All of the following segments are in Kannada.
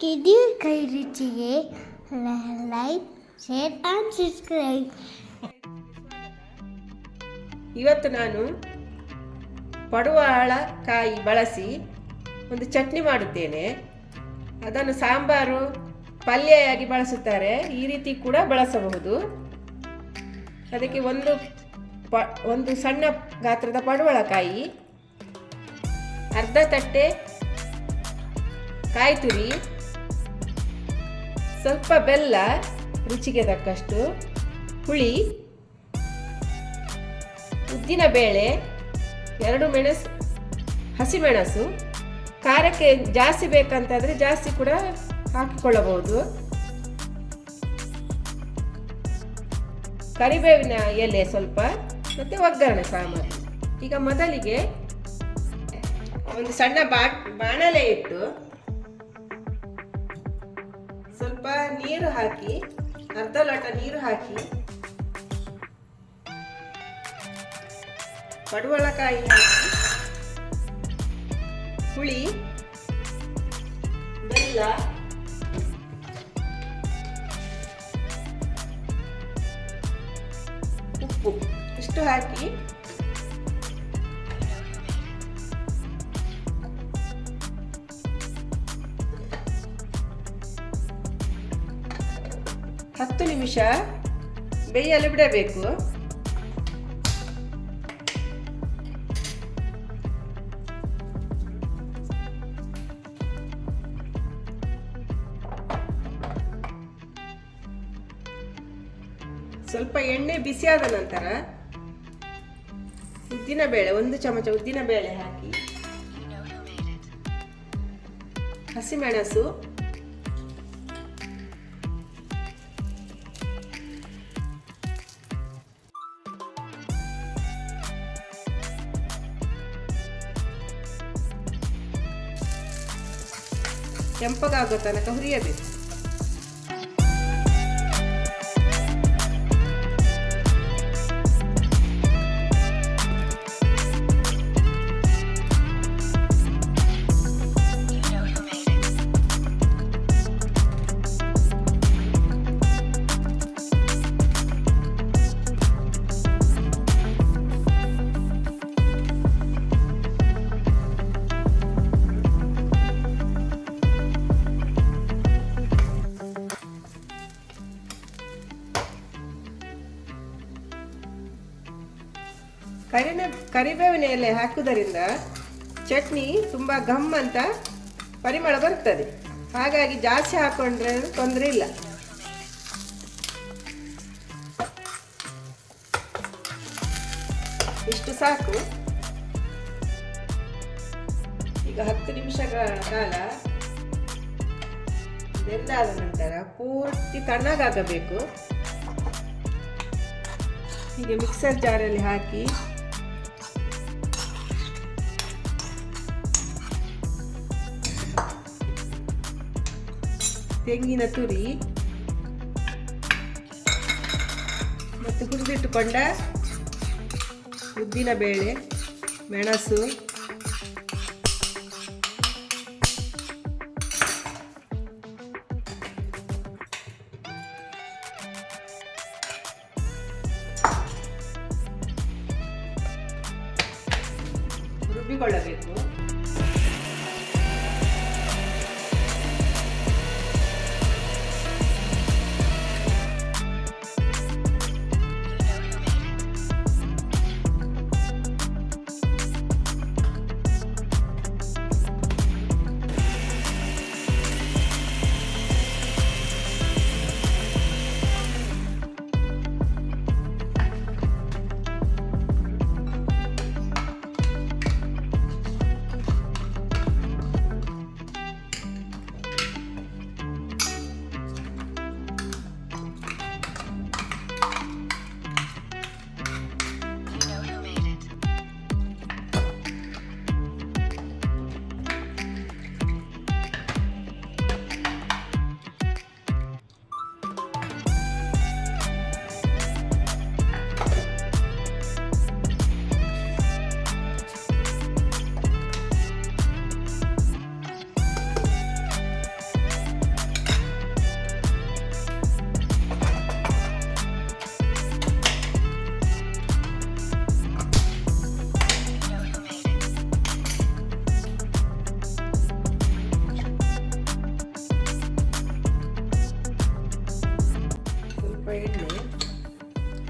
ಕಿಡಿ ಕೈ ರುಚಿಗೆ ಲೈಕ್ ಶೇರ್ ಆ್ಯಂಡ್ ಸಬ್ಸ್ಕ್ರೈಬ್. ಇವತ್ತು ನಾನು ಪಡುವಲಕಾಯಿ ಬಳಸಿ ಒಂದು ಚಟ್ನಿ ಮಾಡುತ್ತೇನೆ. ಅದನ್ನು ಸಾಂಬಾರು ಪಲ್ಯವಾಗಿ ಬಳಸುತ್ತಾರೆ, ಈ ರೀತಿ ಕೂಡ ಬಳಸಬಹುದು. ಅದಕ್ಕೆ ಒಂದು ಸಣ್ಣ ಗಾತ್ರದ ಪಡುವಲಕಾಯಿ, ಅರ್ಧ ತಟ್ಟೆ ಕಾಯಿ ತುರಿ, ಸ್ವಲ್ಪ ಬೆಲ್ಲ ರುಚಿಗೆ ತಕ್ಕಷ್ಟು, ಹುಳಿ, ಉದ್ದಿನ ಬೇಳೆ, 2 ಹಸಿಮೆಣಸು. ಖಾರಕ್ಕೆ ಜಾಸ್ತಿ ಬೇಕಂತಾದರೆ ಜಾಸ್ತಿ ಕೂಡ ಹಾಕಿಕೊಳ್ಳಬಹುದು. ಕರಿಬೇವಿನ ಎಲೆ ಸ್ವಲ್ಪ, ಮತ್ತು ಒಗ್ಗರಣೆ ಸಾಂಬಾರು. ಈಗ ಮೊದಲಿಗೆ ಒಂದು ಸಣ್ಣ ಬಾಣಲೆ ಇಟ್ಟು ಸ್ವಲ್ಪ ನೀರು ಹಾಕಿ, ಅರ್ಧ ಲೋಟ ನೀರು ಹಾಕಿ, ಪಡುವಲಕಾಯಿ ಹಾಕಿ, ಹುಳಿ, ಬೆಲ್ಲ, ಉಪ್ಪು ಇಷ್ಟು ಹಾಕಿ ಹತ್ತು ನಿಮಿಷ ಬೇಯಲು ಬಿಡಬೇಕು. ಸ್ವಲ್ಪ ಎಣ್ಣೆ ಬಿಸಿಯಾದ ನಂತರ ಉದ್ದಿನಬೇಳೆ, 1 ಚಮಚ ಉದ್ದಿನಬೇಳೆ ಹಾಕಿ, ಹಸಿಮೆಣಸು, ಕೆಂಪಗಾಗೋ ತನಕ ಹುರಿಯಬೇಕು. ಕರಿಬೇವಿನ ಎಲೆ ಹಾಕುವುದರಿಂದ ಚಟ್ನಿ ತುಂಬ ಘಮ್ ಅಂತ ಪರಿಮಳ ಬರ್ತದೆ. ಹಾಗಾಗಿ ಜಾಸ್ತಿ ಹಾಕೊಂಡ್ರೆ ತೊಂದರೆ ಇಲ್ಲ. ಇಷ್ಟು ಸಾಕು. ಈಗ 10 ನಿಮಿಷಗಳ ಕಾಲ ಬೆಂದಾದ ನಂತರ ಪೂರ್ತಿ ತಣ್ಣಗಾಗಬೇಕು. ಹೀಗೆ ಮಿಕ್ಸರ್ ಜಾರಲ್ಲಿ ಹಾಕಿ ತೆಂಗಿನ ತುರಿ ಮತ್ತು ಹುರಿದಿಟ್ಟುಕೊಂಡ ಉದ್ದಿನ ಬೇಳೆ, ಮೆಣಸು, ರುಬ್ಬಿಕೊಳ್ಳಬೇಕು.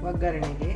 ಒಗ್ಗರಣೆಗೆ.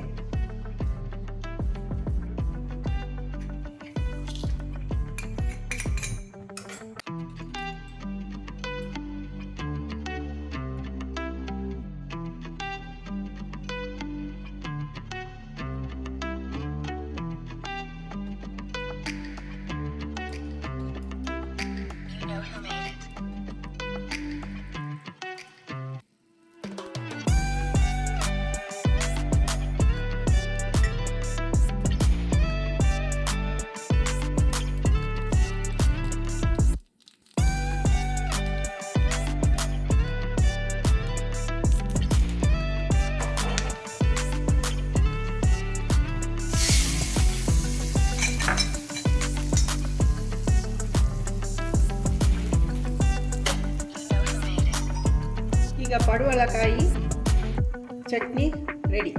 ಈಗ ಪಡುವಲಕಾಯಿ ಚಟ್ನಿ ರೆಡಿ.